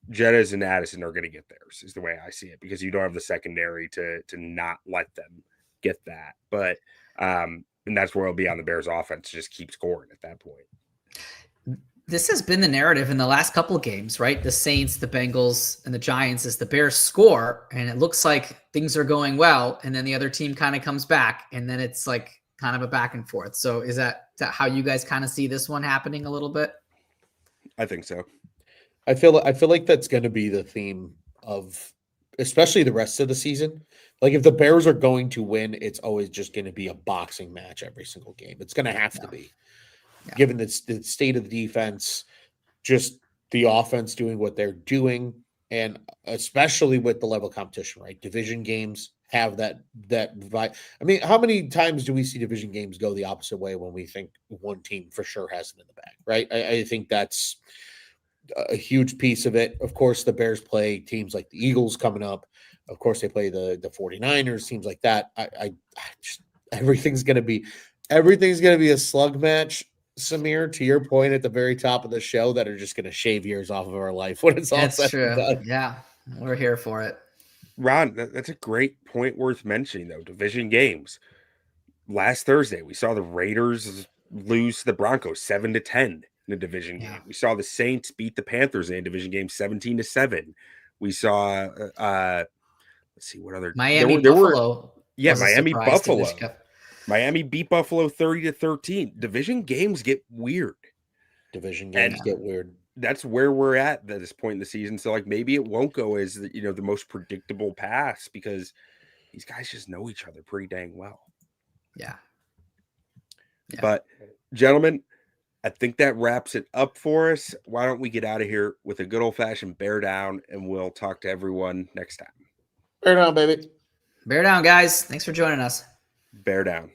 Jettas and Addison are going to get theirs, is the way I see it, because you don't have the secondary to not let them get that. But and that's where it'll be on the Bears offense, just keep scoring at that point. This has been the narrative in the last couple of games, right? The Saints, the Bengals, and the Giants is the Bears score, and it looks like things are going well, and then the other team kind of comes back, and then it's like kind of a back and forth. So is that how you guys kind of see this one happening a little bit? I think so. I feel like that's going to be the theme of especially the rest of the season. Like if the Bears are going to win, it's always just going to be a boxing match every single game. It's going to have to be, given the state of the defense, just the offense doing what they're doing, and especially with the level of competition, right? Division games have that vibe. I mean, how many times do we see division games go the opposite way when we think one team for sure has it in the bag, right? I think that's a huge piece of it. Of course, the Bears play teams like the Eagles coming up. Of course, they play the 49ers, teams like that. I just everything's going to be a slug match, Samir, to your point at the very top of the show, that are just going to shave years off of our life when it's all said and done. Yeah, we're here for it. Ron, that's a great point worth mentioning, though. Division games. Last Thursday, we saw the Raiders lose to the Broncos 7-10 in a division game. We saw the Saints beat the Panthers in a division game 17-7. We saw, let's see, what other Buffalo. Miami Buffalo. Miami beat Buffalo 30-13. Division games get weird. Get weird. That's where we're at this point in the season. So like maybe it won't go as the most predictable pass, because these guys just know each other pretty dang well. Yeah. But gentlemen, I think that wraps it up for us. Why don't we get out of here with a good old-fashioned bear down, and we'll talk to everyone next time. Bear down, baby. Bear down, guys. Thanks for joining us. Bear down.